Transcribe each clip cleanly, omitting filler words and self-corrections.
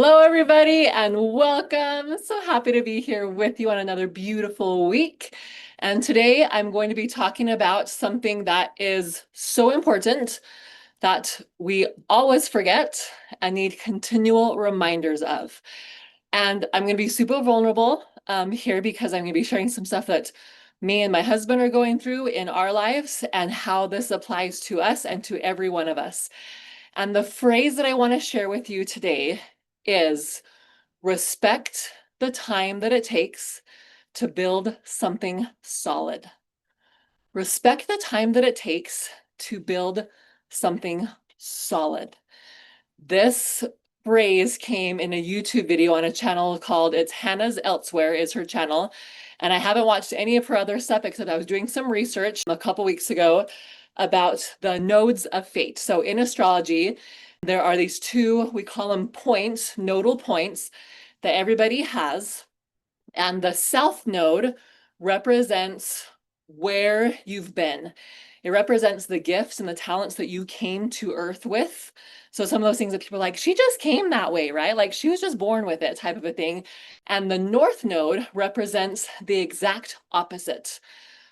Hello, everybody, and welcome. So happy to be here with you on another beautiful week. And today I'm going to be talking about something that is so important that we always forget and need continual reminders of. And I'm going to be super vulnerable here because I'm going to be sharing some stuff that me and my husband are going through in our lives and how this applies to us and to every one of us. And the phrase that I want to share with you today is respect the time that it takes to build something solid. Respect the time that it takes to build something solid. This phrase came in a YouTube video on a channel called It's Hannah's Elsewhere is her channel. And I haven't watched any of her other stuff except I was doing some research a couple weeks ago about the nodes of fate. So in astrology, there are these two, we call them points, nodal points that everybody has. And the south node represents where you've been. It represents the gifts and the talents that you came to Earth with. So some of those things that people are like, she just came that way, right? Like she was just born with it type of a thing. And the north node represents the exact opposite.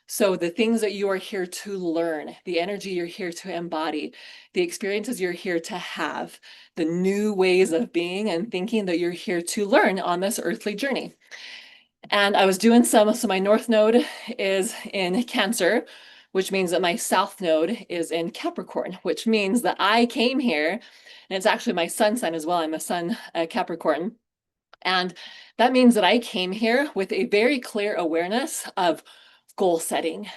So the things that you are here to learn, the energy you're here to embody, the experiences you're here to have, the new ways of being and thinking that you're here to learn on this earthly journey. And I was doing so my north node is in Cancer, which means that my south node is in Capricorn, which means that I came here, and it's actually my sun sign as well. I'm a sun Capricorn. And that means that I came here with a very clear awareness of goal setting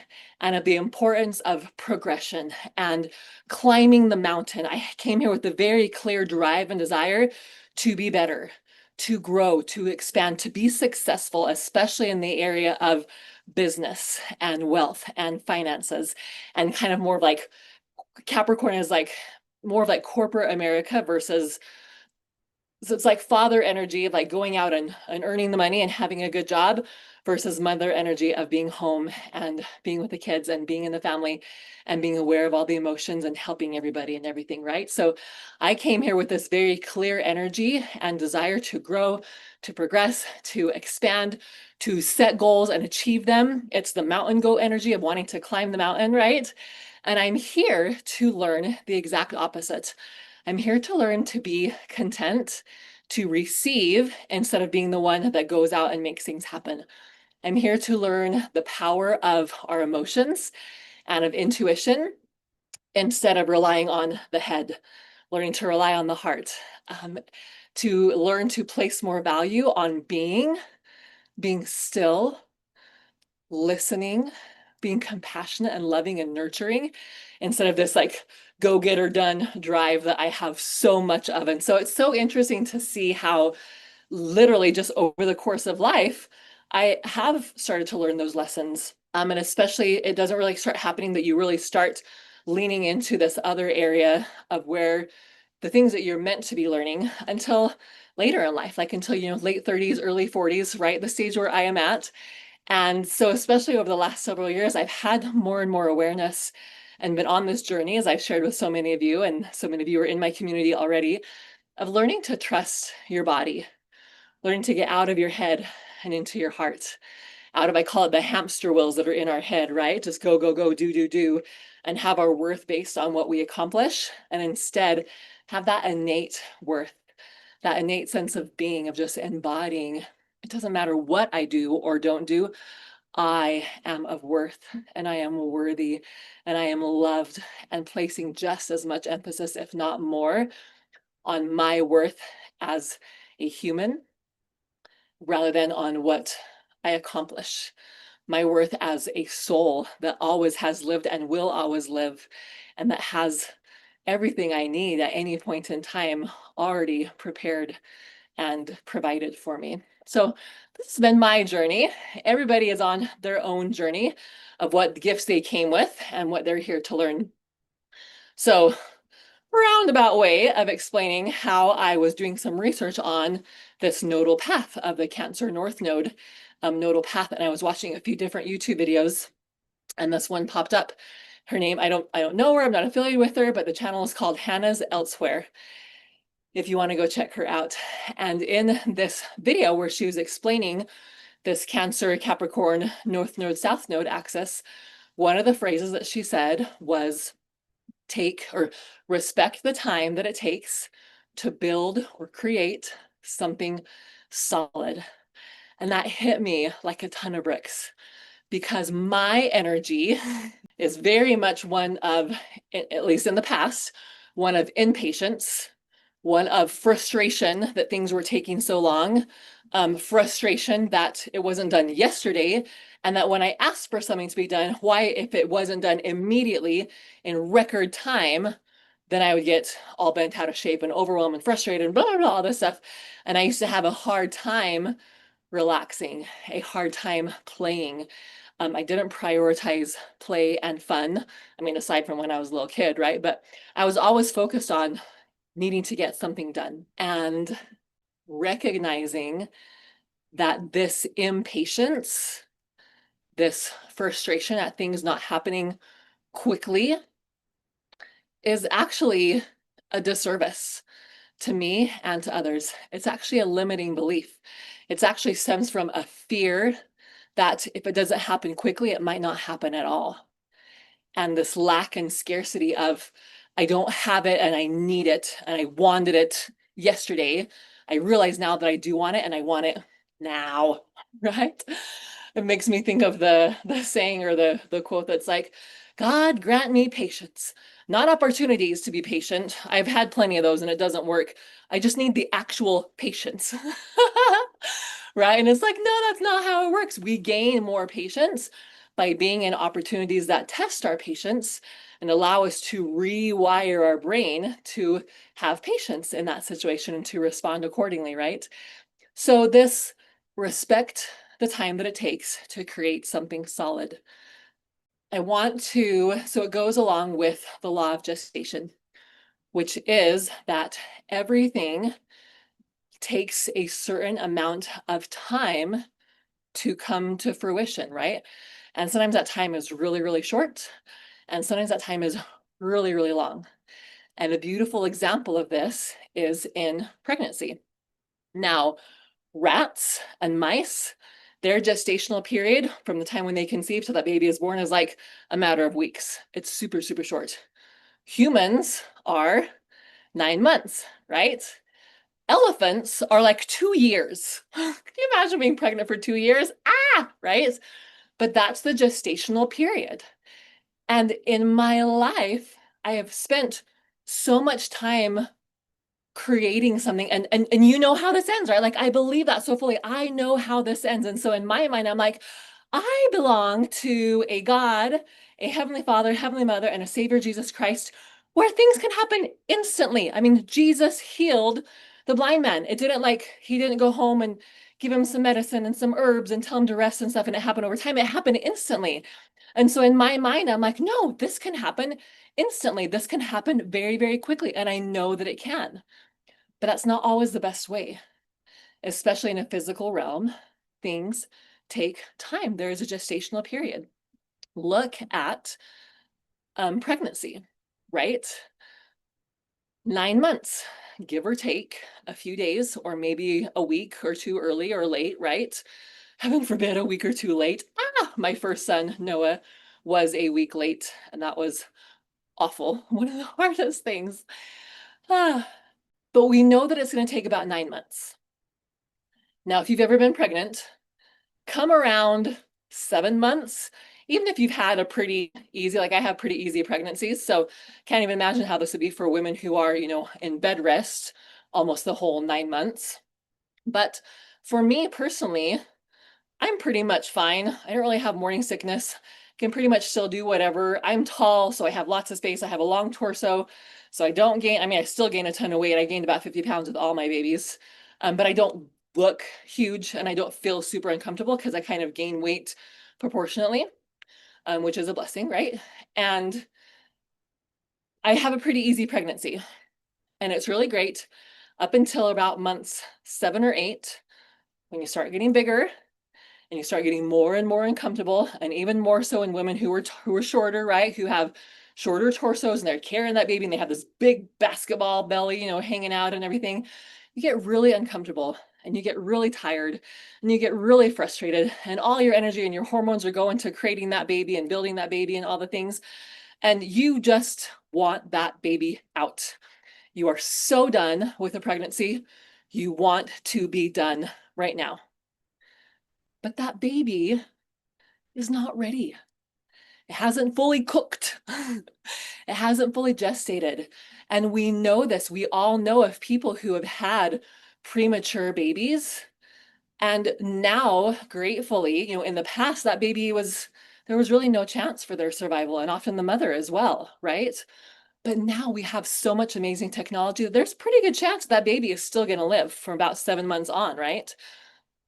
and of the importance of progression and climbing the mountain. I came here with a very clear drive and desire to be better, to grow, to expand, to be successful, especially in the area of business and wealth and finances, and kind of more of like Capricorn is like more of like corporate America versus so it's like father energy of like going out and earning the money and having a good job versus mother energy of being home and being with the kids and being in the family and being aware of all the emotions and helping everybody and everything, right? So I came here with this very clear energy and desire to grow, to progress, to expand, to set goals and achieve them. It's the mountain goat energy of wanting to climb the mountain, right? And I'm here to learn the exact opposite. I'm here to learn to be content, to receive instead of being the one that goes out and makes things happen. I'm here to learn the power of our emotions and of intuition instead of relying on the head, learning to rely on the heart, to learn to place more value on being still, listening, being compassionate and loving and nurturing instead of this like go get her done drive that I have so much of. And so it's so interesting to see how literally just over the course of life, I have started to learn those lessons. And especially it doesn't really start happening that you really start leaning into this other area of where the things that you're meant to be learning until later in life, like until, late 30s, early 40s, right? The stage where I am at. And so, especially over the last several years, I've had more and more awareness and been on this journey, as I've shared with so many of you, and so many of you are in my community already, of learning to trust your body, learning to get out of your head and into your heart. Out of, I call it the hamster wheels that are in our head, right? Just go, go, go, do, and have our worth based on what we accomplish. And instead, have that innate worth, that innate sense of being, of just embodying. It doesn't matter what I do or don't do. I am of worth and I am worthy and I am loved, and placing just as much emphasis, if not more, on my worth as a human rather than on what I accomplish. My worth as a soul that always has lived and will always live, and that has everything I need at any point in time already prepared and provided for me. So this has been my journey. Everybody is on their own journey of what gifts they came with and what they're here to learn. So roundabout way of explaining how I was doing some research on this nodal path of the Cancer North Node nodal path, and I was watching a few different YouTube videos, and this one popped up. Her name, I don't know her, I'm not affiliated with her, but the channel is called Hannah's Elsewhere. if you want to go check her out. And in this video where she was explaining this Cancer Capricorn North Node South Node axis, one of the phrases that she said was take or respect the time that it takes to build or create something solid. And that hit me like a ton of bricks because my energy is very much one of, at least in the past, one of impatience, one of frustration that things were taking so long, frustration that it wasn't done yesterday, and that when I asked for something to be done, why, if it wasn't done immediately in record time, then I would get all bent out of shape and overwhelmed and frustrated and blah, blah, blah, all this stuff. And I used to have a hard time relaxing, a hard time playing. I didn't prioritize play and fun. I mean, aside from when I was a little kid, right? But I was always focused on needing to get something done and recognizing that this impatience, this frustration at things not happening quickly is actually a disservice to me and to others. It's actually a limiting belief. It actually stems from a fear that if it doesn't happen quickly, it might not happen at all. And this lack and scarcity of, I don't have it and I need it and I wanted it yesterday. I realize now that I do want it and I want it now, right? It makes me think of the saying or the quote that's like, God grant me patience, not opportunities to be patient. I've had plenty of those and it doesn't work. I just need the actual patience. Right? And it's like, no, that's not how it works. We gain more patience by being in opportunities that test our patience and allow us to rewire our brain to have patience in that situation and to respond accordingly, right? So this respect the time that it takes to create something solid. I want to, so it goes along with the law of gestation, which is that everything takes a certain amount of time to come to fruition, right? And sometimes that time is really, really short, and sometimes that time is really, really long. And a beautiful example of this is in pregnancy. Now, rats and mice, their gestational period from the time when they conceive till that baby is born is like a matter of weeks. It's super, super short. Humans are 9 months, right? Elephants are like 2 years. Can you imagine being pregnant for 2 years? Ah, right? But that's the gestational period. And in my life, I have spent so much time creating something and you know how this ends, right? Like I believe that so fully. I know how this ends. And so in my mind, I'm like, I belong to a God, a Heavenly Father, Heavenly Mother, and a Savior, Jesus Christ, where things can happen instantly. I mean, Jesus healed the blind man. It didn't like, he didn't go home and give him some medicine and some herbs and tell him to rest and stuff, and it happened over time. It happened instantly. And so in my mind, I'm like, no, this can happen instantly. This can happen very, very quickly. And I know that it can. But that's not always the best way, especially in a physical realm. Things take time. There is a gestational period. Look at pregnancy, right? 9 months, give or take a few days, or maybe a week or two early or late, right? Heaven forbid a week or two late. Ah, my first son, Noah, was a week late, and that was awful. One of the hardest things. Ah, but we know that it's going to take about 9 months. Now, if you've ever been pregnant, come around 7 months, even if you've had a pretty easy, like I have pretty easy pregnancies. So can't even imagine how this would be for women who are, in bed rest almost the whole 9 months. But for me personally, I'm pretty much fine. I don't really have morning sickness. Can pretty much still do whatever. I'm tall, so I have lots of space. I have a long torso, so I don't gain. I mean, I still gain a ton of weight. I gained about 50 pounds with all my babies, but I don't look huge and I don't feel super uncomfortable because I kind of gain weight proportionately, which is a blessing, right? And I have a pretty easy pregnancy, and it's really great up until about months 7 or 8, when you start getting bigger and you start getting more and more uncomfortable, and even more so in women who are shorter, right? Who have shorter torsos and they're carrying that baby and they have this big basketball belly, hanging out and everything, you get really uncomfortable and you get really tired and you get really frustrated and all your energy and your hormones are going to creating that baby and building that baby and all the things. And you just want that baby out. You are so done with a pregnancy. You want to be done right now. But that baby is not ready. It hasn't fully cooked. It hasn't fully gestated. And we know this. We all know of people who have had premature babies. And now, gratefully, in the past, that baby there was really no chance for their survival, and often the mother as well, right? But now we have so much amazing technology that there's a pretty good chance that baby is still going to live for about 7 months on, right?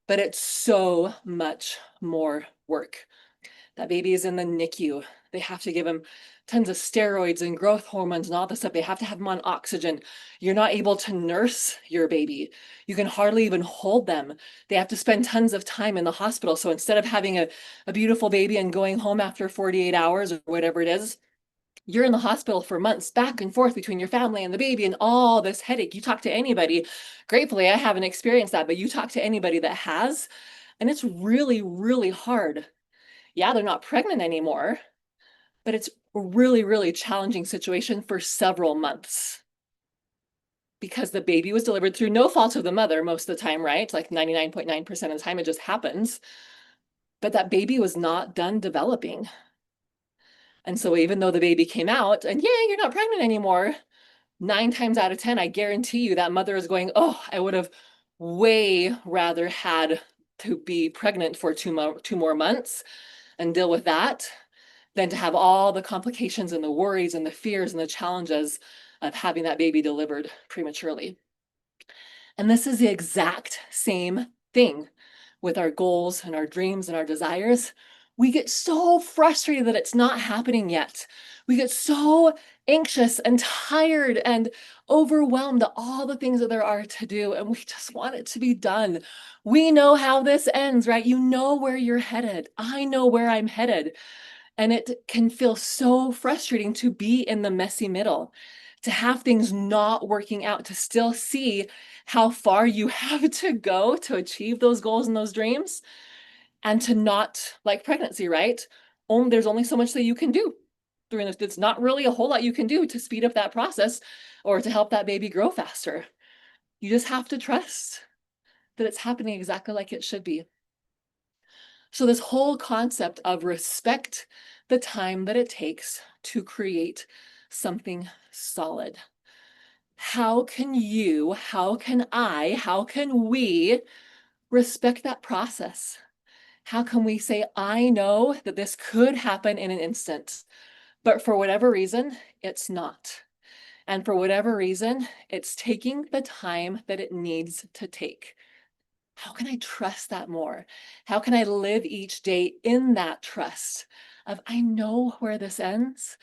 But it's so much more work. That baby is in the NICU. They have to give him tons of steroids and growth hormones and all this stuff. They have to have him on oxygen. You're not able to nurse your baby. You can hardly even hold them. They have to spend tons of time in the hospital. So instead of having a beautiful baby and going home after 48 hours or whatever it is, you're in the hospital for months back and forth between your family and the baby and all this headache. You talk to anybody, gratefully, I haven't experienced that, but you talk to anybody that has, and it's really, really hard. Yeah, they're not pregnant anymore, but it's a really, really challenging situation for several months because the baby was delivered through no fault of the mother most of the time, right? Like 99.9% of the time, it just happens. But that baby was not done developing. And so even though the baby came out and yay, you're not pregnant anymore, 9 times out of 10, I guarantee you that mother is going, oh, I would have way rather had to be pregnant for 2 more months and deal with that than to have all the complications and the worries and the fears and the challenges of having that baby delivered prematurely. And this is the exact same thing with our goals and our dreams and our desires. We get so frustrated that it's not happening yet. We get so anxious and tired and overwhelmed at all the things that there are to do, and we just want it to be done. We know how this ends, right? You know where you're headed. I know where I'm headed. And it can feel so frustrating to be in the messy middle, to have things not working out, to still see how far you have to go to achieve those goals and those dreams, and to not, like pregnancy, right? There's only so much that you can do during this. It's not really a whole lot you can do to speed up that process or to help that baby grow faster. You just have to trust that it's happening exactly like it should be. So this whole concept of respect the time that it takes to create something solid. How can you, how can I, how can we respect that process? How can we say, I know that this could happen in an instant, but for whatever reason, it's not. And for whatever reason, it's taking the time that it needs to take. How can I trust that more? How can I live each day in that trust of, I know where this ends.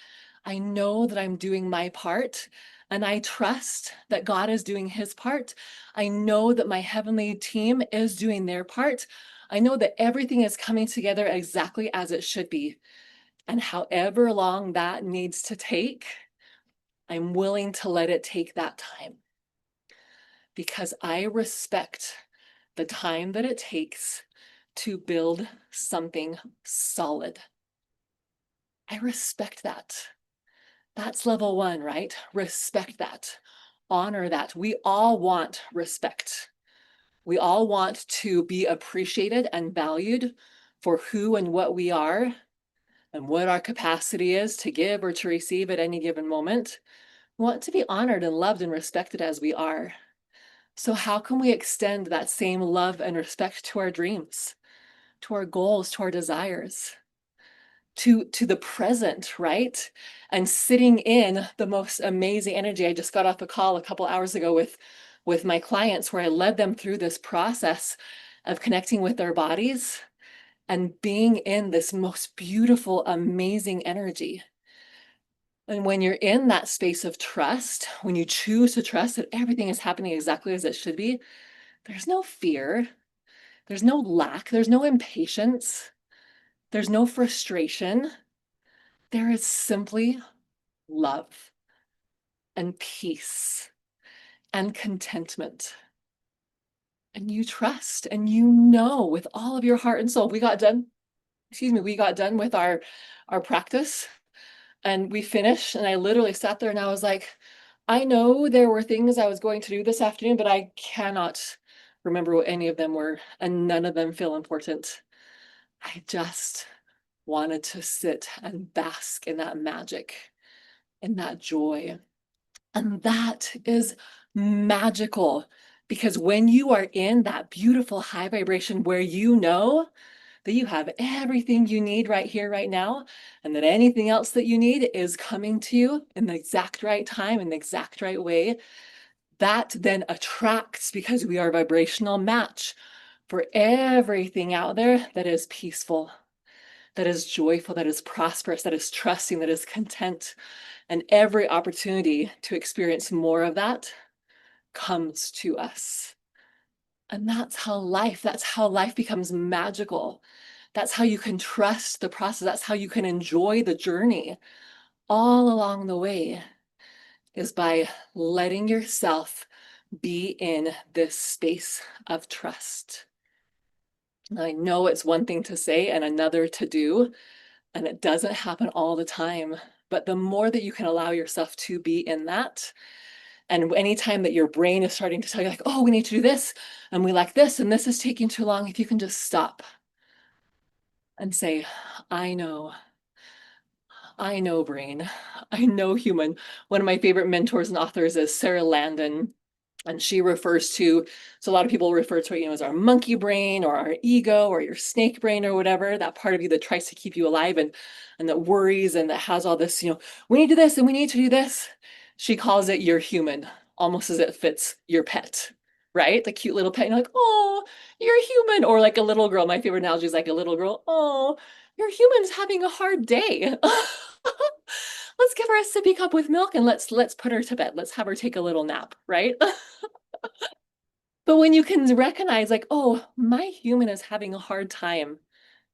I know that I'm doing my part, and I trust that God is doing his part. I know that my heavenly team is doing their part. I know that everything is coming together exactly as it should be. And however long that needs to take, I'm willing to let it take that time because I respect the time that it takes to build something solid. I respect that. That's level one, right? Respect that. Honor that. We all want respect. We all want to be appreciated and valued for who and what we are and what our capacity is to give or to receive at any given moment. We want to be honored and loved and respected as we are. So how can we extend that same love and respect to our dreams, to our goals, to our desires, to the present, right? And sitting in the most amazing energy. I just got off a call a couple hours ago with my clients where I led them through this process of connecting with their bodies and being in this most beautiful, amazing energy. And when you're in that space of trust, when you choose to trust that everything is happening exactly as it should be, there's no fear, there's no lack, there's no impatience, there's no frustration. There is simply love and peace and contentment. And you trust and you know with all of your heart and soul. We got done, we got done with our practice and we finished. And I literally sat there and I was like, I know there were things I was going to do this afternoon, but I cannot remember what any of them were, and none of them feel important. I just wanted to sit and bask in that magic, in that joy. And that is magical because when you are in that beautiful high vibration where you know that you have everything you need right here, right now, and that anything else that you need is coming to you in the exact right time, in the exact right way, that then attracts because we are a vibrational match for everything out there that is peaceful, that is joyful, that is prosperous, that is trusting, that is content. And every opportunity to experience more of that comes to us. And that's how life becomes magical. That's how you can trust the process. That's how you can enjoy the journey all along the way, is by letting yourself be in this space of trust. And I know it's one thing to say and another to do, and it doesn't happen all the time. But the more that you can allow yourself to be in that, and anytime that your brain is starting to tell you, like, oh, we need to do this, and we like this, and this is taking too long, if you can just stop and say, I know, I know, brain, I know, human. One of my favorite mentors and authors is Sarah Landon. And she refers to, so a lot of people refer to it, as our monkey brain or our ego or your snake brain or whatever, that part of you that tries to keep you alive and that worries and that has all this, we need to do this and we need to do this. She calls it your human, almost as it fits your pet, right? The cute little pet. You're like, oh, you're human. Or like a little girl. My favorite analogy is like a little girl. Oh, your human's having a hard day. Let's give her a sippy cup with milk and let's put her to bed. Let's have her take a little nap, right? But when you can recognize, like, oh, my human is having a hard time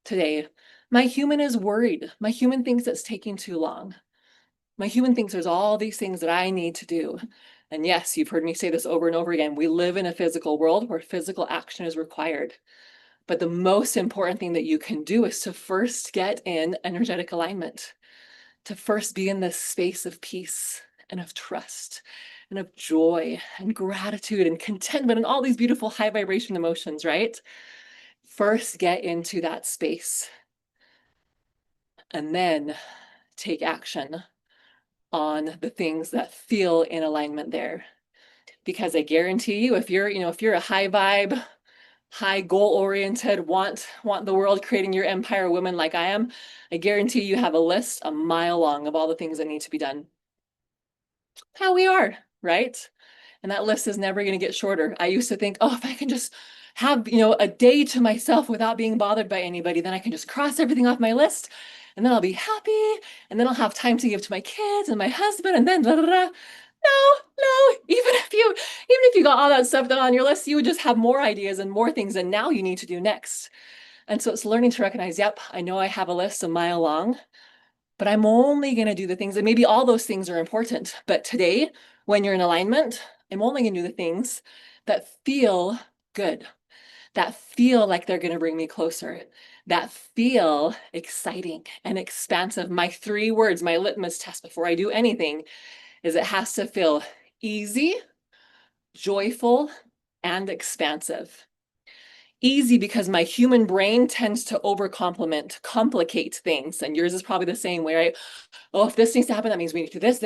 today. My human is worried. My human thinks it's taking too long. My human thinks there's all these things that I need to do. And yes, you've heard me say this over and over again. We live in a physical world where physical action is required. But the most important thing that you can do is to first get in energetic alignment, to first be in this space of peace and of trust and of joy and gratitude and contentment and all these beautiful high vibration emotions, right? First get into that space and then take action on the things that feel in alignment there. Because I guarantee you, if you're a high vibe, high goal oriented, want the world, creating your empire woman like I am, I guarantee you have a list a mile long of all the things that need to be done. How we are, right? And that list is never going to get shorter. I used to think, oh, if I can just have, a day to myself without being bothered by anybody, then I can just cross everything off my list and then I'll be happy and then I'll have time to give to my kids and my husband and then blah, blah, blah. No, even if you got all that stuff done on your list, you would just have more ideas and more things and now you need to do next. And so it's learning to recognize, yep, I know I have a list a mile long, but I'm only going to do the things, and maybe all those things are important. But today, when you're in alignment, I'm only going to do the things that feel good, that feel like they're going to bring me closer, that feel exciting and expansive. My 3 words, my litmus test before I do anything, is it has to feel easy, joyful, and expansive. Easy because my human brain tends to complicate things. And yours is probably the same way, right? Oh, if this needs to happen, that means we need to do this.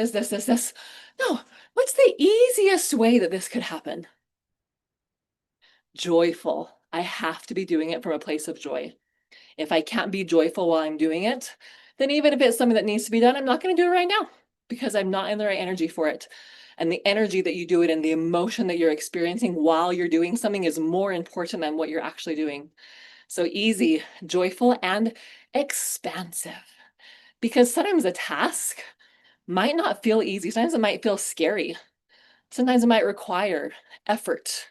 No, what's the easiest way that this could happen? Joyful. I have to be doing it from a place of joy. If I can't be joyful while I'm doing it, then even if it's something that needs to be done, I'm not going to do it right now because I'm not in the right energy for it. And the energy that you do it and the emotion that you're experiencing while you're doing something is more important than what you're actually doing. So easy, joyful, and expansive. Because sometimes a task might not feel easy. Sometimes it might feel scary. Sometimes it might require effort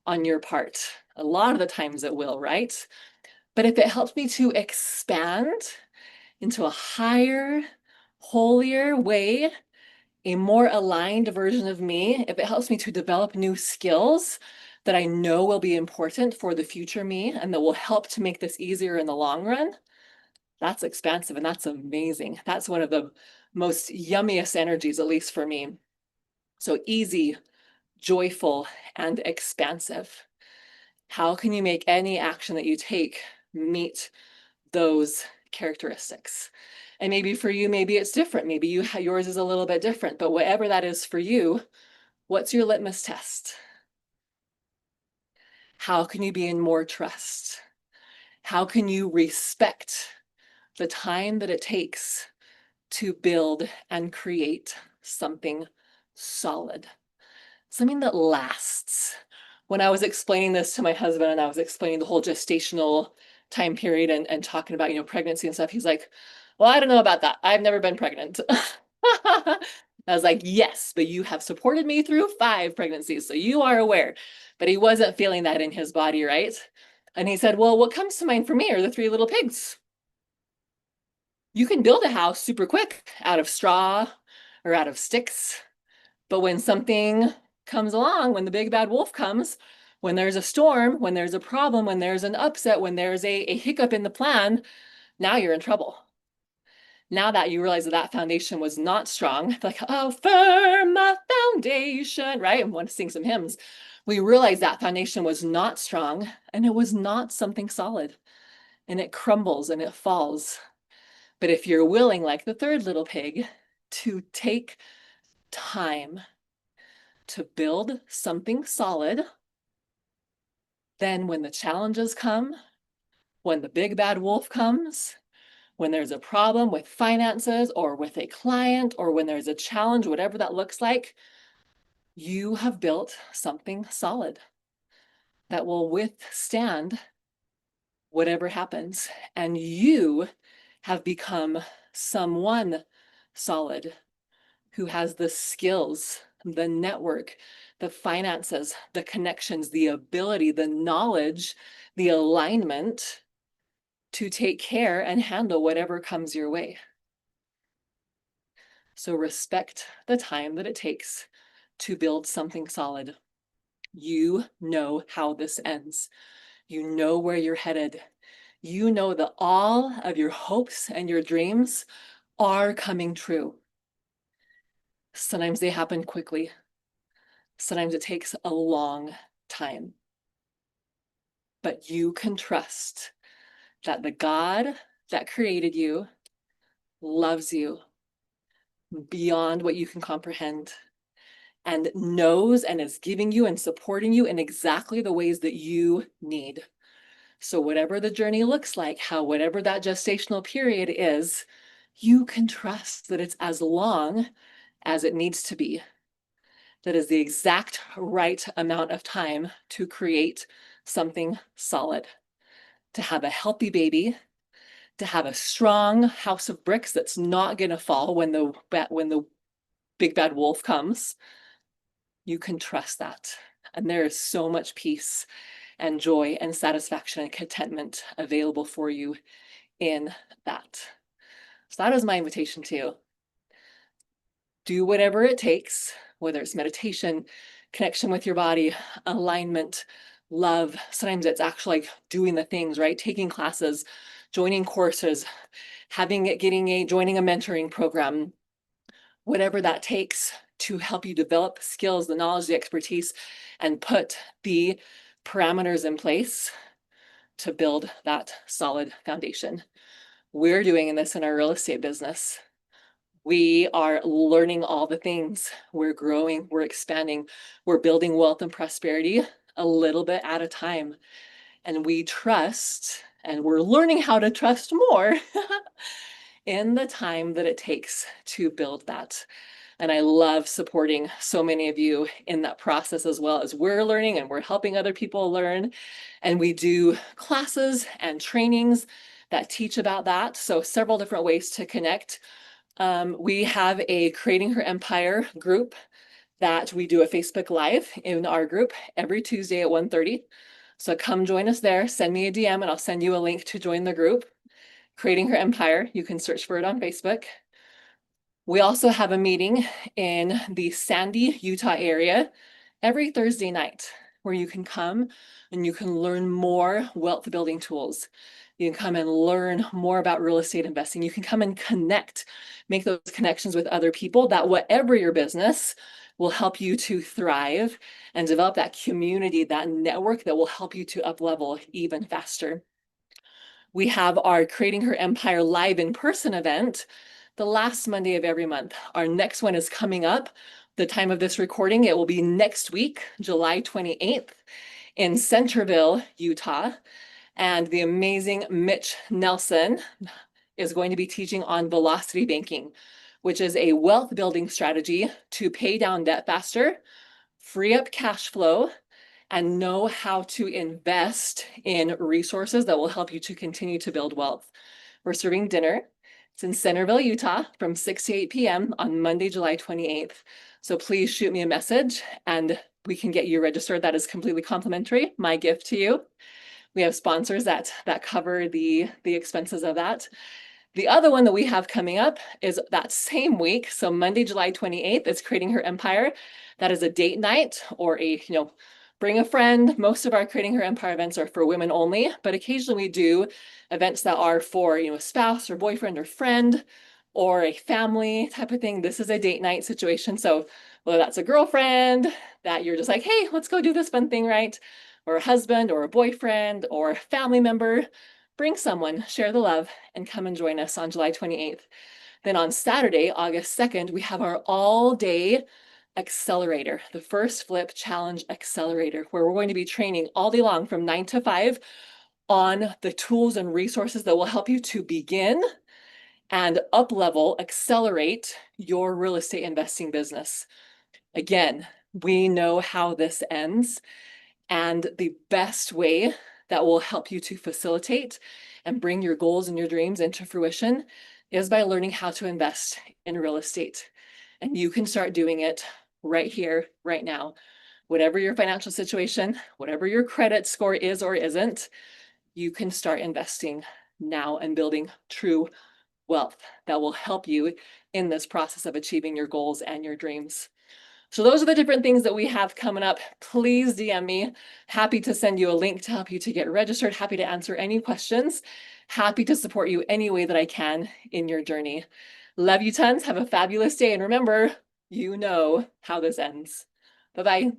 on your part. A lot of the times it will, right? But if it helps me to expand into a higher, holier way, a more aligned version of me, if it helps me to develop new skills that I know will be important for the future me and that will help to make this easier in the long run, that's expansive and that's amazing. That's one of the most yummiest energies, at least for me. So easy, joyful, and expansive. How can you make any action that you take meet those characteristics? And maybe for you, maybe it's different. Maybe yours is a little bit different, but whatever that is for you, what's your litmus test? How can you be in more trust? How can you respect the time that it takes to build and create something solid, something that lasts? When I was explaining this to my husband and I was explaining the whole gestational time period and talking about, pregnancy and stuff, he's like, well, I don't know about that. I've never been pregnant. I was like, yes, but you have supported me through 5 pregnancies, so you are aware. But he wasn't feeling that in his body, right? And he said, well, what comes to mind for me are the 3 little pigs. You can build a house super quick out of straw or out of sticks. But when something comes along, when the big bad wolf comes, when there's a storm, when there's a problem, when there's an upset, when there's a hiccup in the plan, now you're in trouble. Now that you realize that that foundation was not strong, like, oh, firm a foundation, right? And want to sing some hymns. We realize that foundation was not strong and it was not something solid, and it crumbles and it falls. But if you're willing, like the 3rd little pig, to take time to build something solid, then when the challenges come, when the big bad wolf comes, when there's a problem with finances or with a client, or when there's a challenge, whatever that looks like, you have built something solid that will withstand whatever happens. And you have become someone solid who has the skills, the network, the finances, the connections, the ability, the knowledge, the alignment to take care and handle whatever comes your way. So respect the time that it takes to build something solid. You know how this ends. You know where you're headed. You know that all of your hopes and your dreams are coming true. Sometimes they happen quickly. Sometimes it takes a long time. But you can trust that the God that created you loves you beyond what you can comprehend, and knows and is giving you and supporting you in exactly the ways that you need. So whatever the journey looks like, whatever that gestational period is, you can trust that it's as long as it needs to be. That is the exact right amount of time to create something solid, to have a healthy baby, to have a strong house of bricks that's not going to fall when the big bad wolf comes. You can trust that. And there is so much peace and joy and satisfaction and contentment available for you in that. So that is my invitation to you. Do whatever it takes, whether it's meditation, connection with your body, alignment, love. Sometimes it's actually like doing the things, right? Taking classes, joining courses, joining a mentoring program, whatever that takes to help you develop skills, the knowledge, the expertise, and put the parameters in place to build that solid foundation. We're doing this in our real estate business. We are learning all the things. We're growing, we're expanding, we're building wealth and prosperity a little bit at a time. And we trust, and we're learning how to trust more in the time that it takes to build that. And I love supporting so many of you in that process, as well as we're learning and we're helping other people learn. And we do classes and trainings that teach about that. So several different ways to connect. We have a Creating Her Empire group that we do a Facebook Live in our group every Tuesday at 1:30. So come join us there. Send me a DM and I'll send you a link to join the group. Creating Her Empire. You can search for it on Facebook. We also have a meeting in the Sandy, Utah area every Thursday night where you can come and you can learn more wealth building tools. You can come and learn more about real estate investing. You can come and connect, make those connections with other people that whatever your business will help you to thrive and develop that community, that network that will help you to up level even faster. We have our Creating Her Empire live in person event the last Monday of every month. Our next one is coming up. The time of this recording, it will be next week, July 28th in Centerville, Utah. And the amazing Mitch Nelson is going to be teaching on velocity banking, which is a wealth building strategy to pay down debt faster, free up cash flow, and know how to invest in resources that will help you to continue to build wealth. We're serving dinner. It's in Centerville, Utah from 6 to 8 p.m. on Monday, July 28th. So please shoot me a message and we can get you registered. That is completely complimentary, my gift to you. We have sponsors that cover the expenses of that. The other one that we have coming up is that same week. So Monday, July 28th is Creating Her Empire. That is a date night or a, bring a friend. Most of our Creating Her Empire events are for women only, but occasionally we do events that are for, a spouse or boyfriend or friend or a family type of thing. This is a date night situation. So whether that's a girlfriend that you're just like, hey, let's go do this fun thing, right? Or a husband or a boyfriend or a family member, bring someone, share the love, and come and join us on July 28th. Then on Saturday, August 2nd, we have our all-day accelerator, the First Flip Challenge Accelerator, where we're going to be training all day long from 9 to 5 on the tools and resources that will help you to begin and up-level, accelerate your real estate investing business. Again, we know how this ends, and the best way that will help you to facilitate and bring your goals and your dreams into fruition is by learning how to invest in real estate. And you can start doing it right here, right now. Whatever your financial situation, whatever your credit score is or isn't, you can start investing now and building true wealth that will help you in this process of achieving your goals and your dreams. So those are the different things that we have coming up. Please DM me. Happy to send you a link to help you to get registered. Happy to answer any questions. Happy to support you any way that I can in your journey. Love you tons. Have a fabulous day. And remember, you know how this ends. Bye-bye.